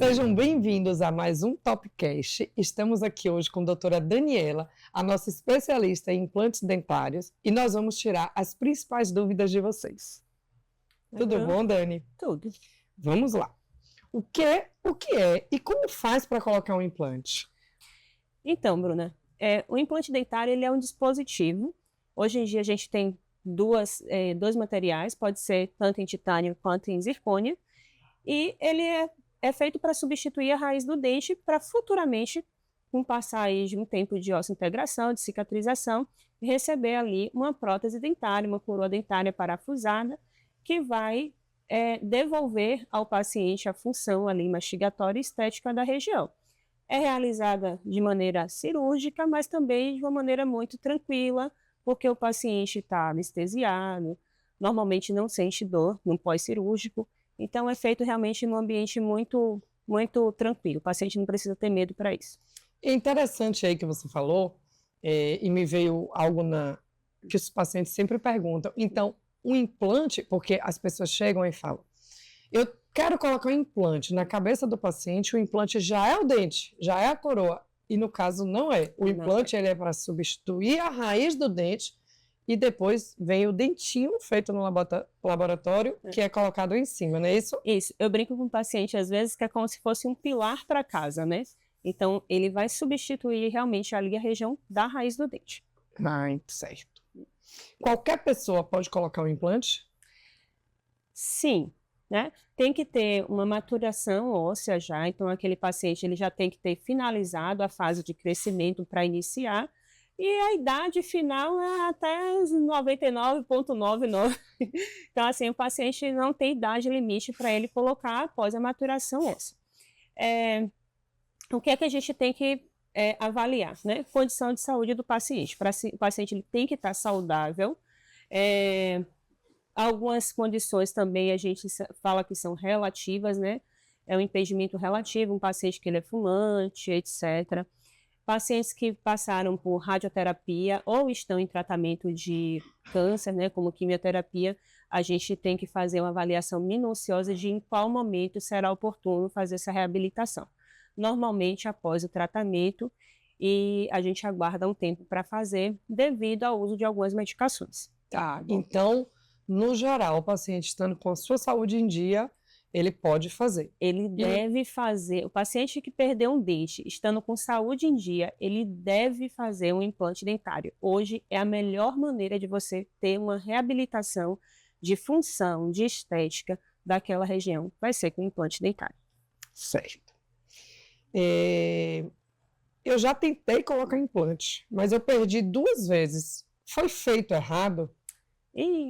Sejam bem-vindos a mais um Topcast. Estamos aqui hoje com a doutora Daniela, a nossa especialista em implantes dentários, e nós vamos tirar as principais dúvidas de vocês. Tudo bom, Dani? Tudo. Vamos lá. O que é e como faz para colocar um implante? Então, Bruna, o implante dentário ele é um dispositivo. Hoje em dia a gente tem dois materiais, pode ser tanto em titânio quanto em zircônia, e ele é feito para substituir a raiz do dente para futuramente, com passar aí de um tempo de osseointegração, de cicatrização, receber ali uma prótese dentária, uma coroa dentária parafusada, que vai devolver ao paciente a função ali mastigatória e estética da região. É realizada de maneira cirúrgica, mas também de uma maneira muito tranquila, porque o paciente está anestesiado, normalmente não sente dor no pós-cirúrgico, então é feito realmente num ambiente muito, muito tranquilo, o paciente não precisa ter medo para isso. É interessante aí que você falou, e me veio algo que os pacientes sempre perguntam. Então, o implante, porque as pessoas chegam e falam, eu quero colocar um implante na cabeça do paciente, o implante já é o dente, já é a coroa, e no caso não é. O implante ele é para substituir a raiz do dente e depois vem o dentinho feito no laboratório que é colocado em cima, não é isso? Isso, eu brinco com o paciente às vezes que é como se fosse um pilar para casa, né? Então ele vai substituir realmente ali a região da raiz do dente. Certo. Qualquer pessoa pode colocar um implante? Sim, né? Tem que ter uma maturação óssea já, então aquele paciente ele já tem que ter finalizado a fase de crescimento para iniciar, e a idade final é até 99,99. Então assim, o paciente não tem idade limite para ele colocar após a maturação óssea. O que é que a gente tem que avaliar, né? Condição de saúde do paciente. O paciente ele tem que estar saudável. Algumas condições também a gente fala que são relativas, né? É um impedimento relativo, um paciente que ele é fumante, etc. Pacientes que passaram por radioterapia ou estão em tratamento de câncer, né? Como quimioterapia, a gente tem que fazer uma avaliação minuciosa de em qual momento será oportuno fazer essa reabilitação. Normalmente após o tratamento, e a gente aguarda um tempo para fazer devido ao uso de algumas medicações. Tá, então, no geral, o paciente estando com a sua saúde em dia, ele pode fazer. Ele deve fazer, o paciente que perdeu um dente, estando com saúde em dia, ele deve fazer um implante dentário. Hoje é a melhor maneira de você ter uma reabilitação de função, de estética daquela região, vai ser com implante dentário. Certo. Eu já tentei colocar implante, mas eu perdi 2 vezes. Foi feito errado?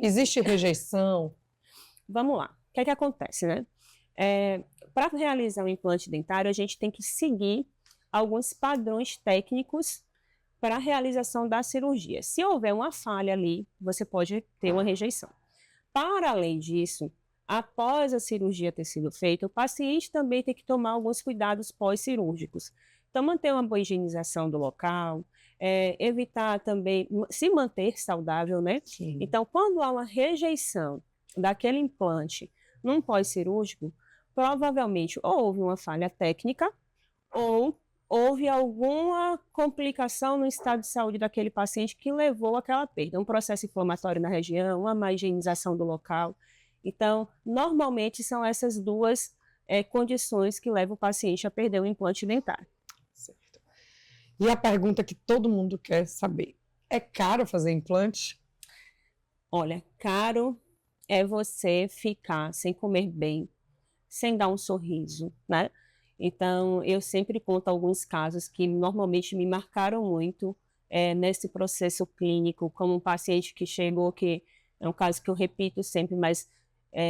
Existe rejeição? Vamos lá. O que é que acontece, né? Para realizar um implante dentário, a gente tem que seguir alguns padrões técnicos para a realização da cirurgia. Se houver uma falha ali, você pode ter uma rejeição. Para além disso, após a cirurgia ter sido feita, o paciente também tem que tomar alguns cuidados pós-cirúrgicos. Então, manter uma boa higienização do local, evitar também, se manter saudável, né? Sim. Então, quando há uma rejeição daquele implante num pós-cirúrgico, provavelmente ou houve uma falha técnica ou houve alguma complicação no estado de saúde daquele paciente que levou àquela perda. Um processo inflamatório na região, uma má higienização do local. Então, normalmente são essas duas condições que levam o paciente a perder o implante dentário. Certo. E a pergunta que todo mundo quer saber, é caro fazer implante? Olha, caro é você ficar sem comer bem, sem dar um sorriso, né? Então, eu sempre conto alguns casos que normalmente me marcaram muito nesse processo clínico, como um paciente que chegou, que é um caso que eu repito sempre, mas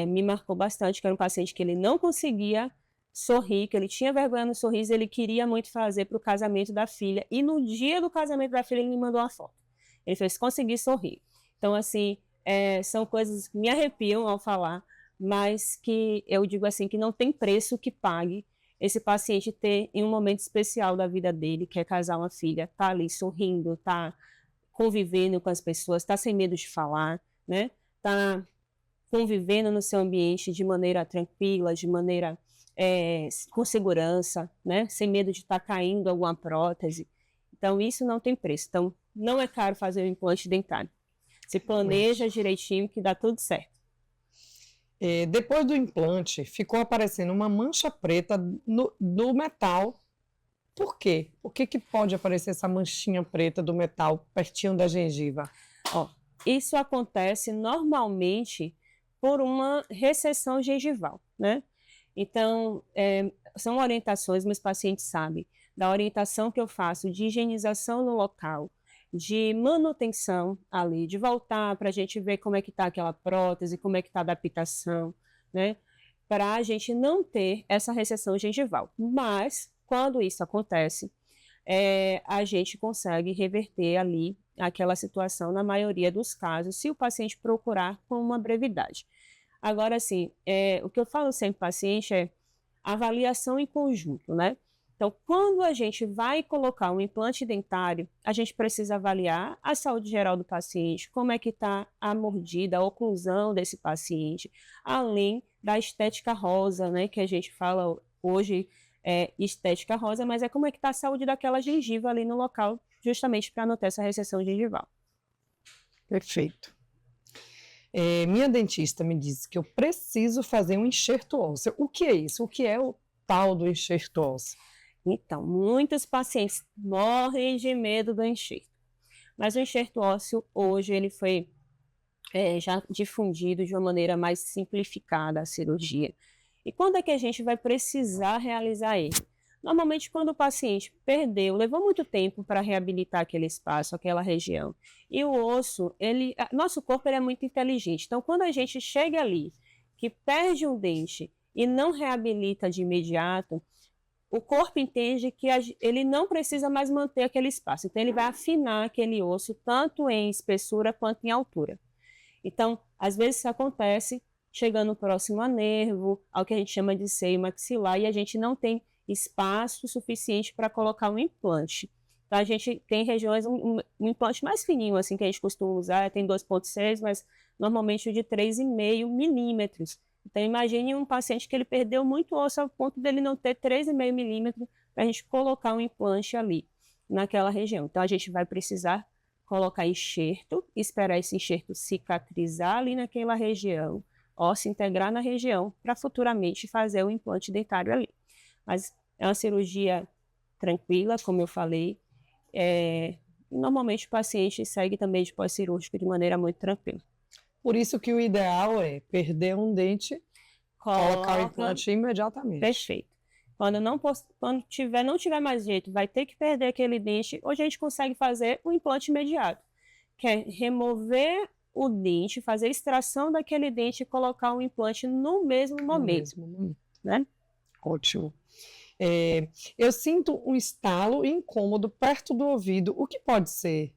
me marcou bastante, que era um paciente que ele não conseguia sorrir, que ele tinha vergonha no sorriso, ele queria muito fazer para o casamento da filha, e no dia do casamento da filha ele me mandou uma foto. Ele fez conseguir sorrir. Então, assim, são coisas que me arrepiam ao falar, mas que eu digo assim, que não tem preço que pague esse paciente ter em um momento especial da vida dele, que é casar uma filha, tá ali sorrindo, tá convivendo com as pessoas, tá sem medo de falar, né? Tá convivendo no seu ambiente de maneira tranquila, de maneira com segurança, né? Sem medo de estar caindo alguma prótese. Então, isso não tem preço. Então, não é caro fazer o implante dentário. Se planeja direitinho que dá tudo certo. Depois do implante, ficou aparecendo uma mancha preta do metal. Por quê? Por que pode aparecer essa manchinha preta do metal pertinho da gengiva? Isso acontece normalmente por uma recessão gengival, né? Então, são orientações, meus pacientes sabem, da orientação que eu faço de higienização no local, de manutenção ali, de voltar para a gente ver como é que está aquela prótese, como é que está a adaptação, né? Para a gente não ter essa recessão gengival. Mas, quando isso acontece, a gente consegue reverter ali aquela situação na maioria dos casos, se o paciente procurar com uma brevidade. Agora, assim, o que eu falo sempre para o paciente é avaliação em conjunto, né? Então, quando a gente vai colocar um implante dentário, a gente precisa avaliar a saúde geral do paciente, como é que está a mordida, a oclusão desse paciente, além da estética rosa, né, que a gente fala hoje, estética rosa, mas como é que está a saúde daquela gengiva ali no local, justamente para não ter essa recessão gengival. Perfeito. Minha dentista me disse que eu preciso fazer um enxerto ósseo. O que é isso? O que é o tal do enxerto ósseo? Então, muitos pacientes morrem de medo do enxerto. Mas o enxerto ósseo, hoje, ele foi já difundido de uma maneira mais simplificada a cirurgia. E quando é que a gente vai precisar realizar ele? Normalmente, quando o paciente levou muito tempo para reabilitar aquele espaço, aquela região. E o osso, nosso corpo é muito inteligente. Então, quando a gente chega ali, que perde um dente e não reabilita de imediato, o corpo entende que ele não precisa mais manter aquele espaço. Então, ele vai afinar aquele osso, tanto em espessura quanto em altura. Então, às vezes isso acontece chegando próximo a nervo, ao que a gente chama de seio maxilar, e a gente não tem espaço suficiente para colocar um implante. Então, a gente tem regiões, um implante mais fininho, assim, que a gente costuma usar, tem 2,6, mas normalmente o de 3,5 milímetros. Então, imagine um paciente que ele perdeu muito osso ao ponto dele não ter 3,5 milímetros para a gente colocar um implante ali, naquela região. Então, a gente vai precisar colocar enxerto, esperar esse enxerto cicatrizar ali naquela região, se integrar na região, para futuramente fazer o implante dentário ali. Mas é uma cirurgia tranquila, como eu falei. Normalmente o paciente segue também de pós-cirúrgico de maneira muito tranquila. Por isso que o ideal é perder um dente, colocar o implante imediatamente. Perfeito. Quando não tiver mais jeito, vai ter que perder aquele dente, hoje a gente consegue fazer o implante imediato, que é remover o dente, fazer a extração daquele dente e colocar um implante no mesmo momento. Né? Ótimo. Eu sinto um estalo incômodo perto do ouvido. O que pode ser?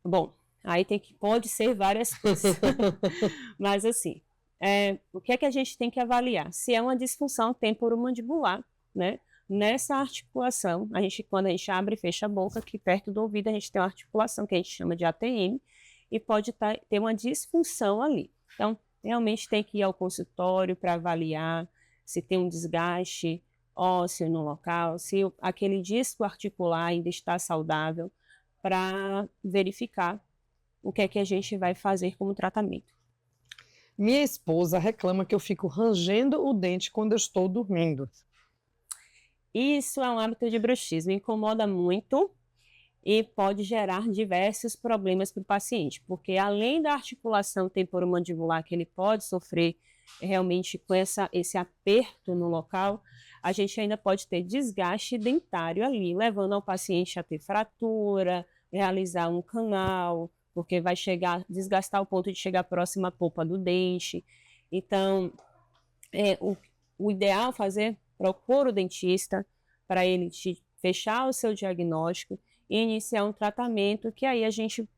Bom, aí pode ser várias coisas. Mas assim, o que é que a gente tem que avaliar? Se é uma disfunção temporomandibular, né? Nessa articulação, quando a gente abre e fecha a boca, aqui perto do ouvido a gente tem uma articulação que a gente chama de ATM e pode ter uma disfunção ali. Então, realmente tem que ir ao consultório para avaliar se tem um desgaste ósseo no local, se aquele disco articular ainda está saudável, para verificar o que é que a gente vai fazer como tratamento. Minha esposa reclama que eu fico rangendo o dente quando eu estou dormindo. Isso é um hábito de bruxismo, incomoda muito e pode gerar diversos problemas para o paciente, porque além da articulação temporomandibular que ele pode sofrer realmente com esse aperto no local, a gente ainda pode ter desgaste dentário ali, levando ao paciente a ter fratura, realizar um canal, porque vai desgastar ao ponto de chegar próximo à polpa do dente. Então, o ideal procura o dentista para ele fechar o seu diagnóstico e iniciar um tratamento, que aí a gente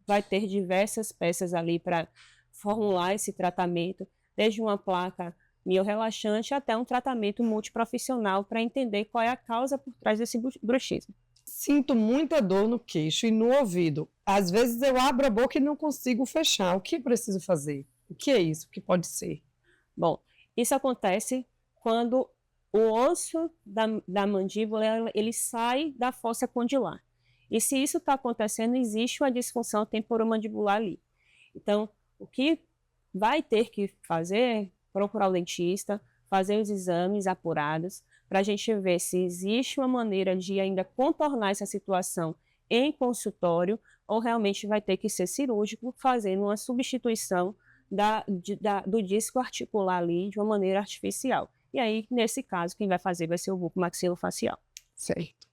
vai ter diversas peças ali para formular esse tratamento, desde uma placa miorrelaxante até um tratamento multiprofissional para entender qual é a causa por trás desse bruxismo. Sinto muita dor no queixo e no ouvido. Às vezes eu abro a boca e não consigo fechar. O que preciso fazer? O que é isso? O que pode ser? Bom, isso acontece quando o osso da mandíbula ele sai da fossa condilar. E se isso está acontecendo, existe uma disfunção temporomandibular ali. Então, o que vai ter que fazer é procurar o dentista, fazer os exames apurados, para a gente ver se existe uma maneira de ainda contornar essa situação em consultório, ou realmente vai ter que ser cirúrgico, fazendo uma substituição do disco articular ali de uma maneira artificial. E aí, nesse caso, quem vai fazer vai ser o bucomaxilofacial. Certo.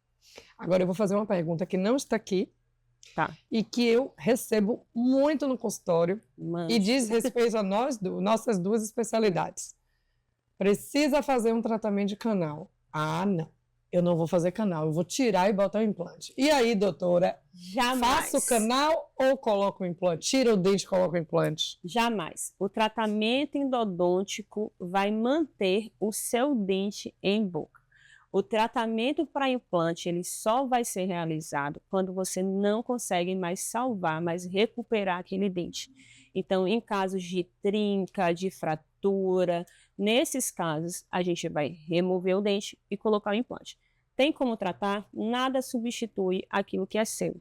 Agora eu vou fazer uma pergunta que não está aqui, Tá. e que eu recebo muito no consultório, e diz respeito a nossas duas especialidades. Precisa fazer um tratamento de canal. Ah, não. Eu não vou fazer canal, eu vou tirar e botar o implante. E aí, doutora? Jamais. Faço o canal ou coloco o implante? Tira o dente e coloco o implante? Jamais. O tratamento endodôntico vai manter o seu dente em boca. O tratamento para implante ele só vai ser realizado quando você não consegue mais salvar, mais recuperar aquele dente. Então, em casos de trinca, de fratura, nesses casos, a gente vai remover o dente e colocar o implante. Tem como tratar? Nada substitui aquilo que é seu.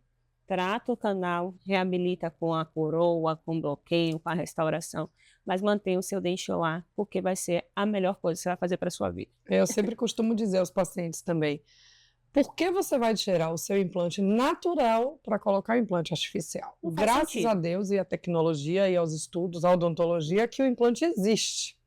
Trata o canal, reabilita com a coroa, com bloqueio, com a restauração, mas mantenha o seu dente lá, porque vai ser a melhor coisa que você vai fazer para a sua vida. Eu sempre costumo dizer aos pacientes também, por que você vai tirar o seu implante natural para colocar o implante artificial? Graças a Deus e à tecnologia e aos estudos, à odontologia, que o implante existe.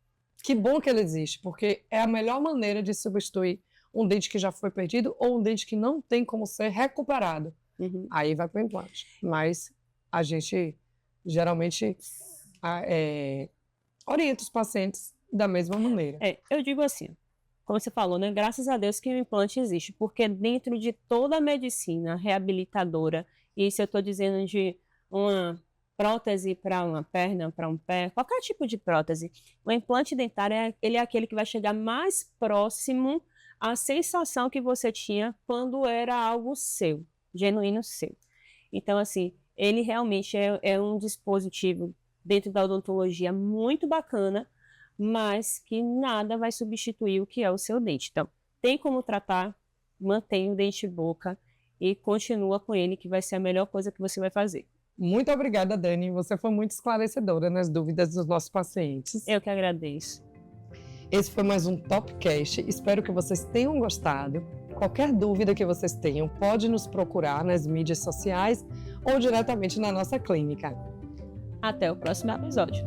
Que bom que ele existe, porque é a melhor maneira de substituir um dente que já foi perdido ou um dente que não tem como ser recuperado. Uhum. Aí vai para o implante. Mas a gente geralmente orienta os pacientes da mesma maneira. Eu digo assim, como você falou, né? Graças a Deus que o implante existe, porque dentro de toda a medicina reabilitadora, e isso eu estou dizendo de uma prótese para uma perna, para um pé, qualquer tipo de prótese, o implante dentário ele é aquele que vai chegar mais próximo à sensação que você tinha quando era algo seu, genuíno seu. Então, assim, ele realmente é um dispositivo dentro da odontologia muito bacana, mas que nada vai substituir o que é o seu dente. Então, tem como tratar, mantém o dente boca e continua com ele, que vai ser a melhor coisa que você vai fazer. Muito obrigada, Dani. Você foi muito esclarecedora nas dúvidas dos nossos pacientes. Eu que agradeço. Esse foi mais um Topcast. Espero que vocês tenham gostado. Qualquer dúvida que vocês tenham, pode nos procurar nas mídias sociais ou diretamente na nossa clínica. Até o próximo episódio.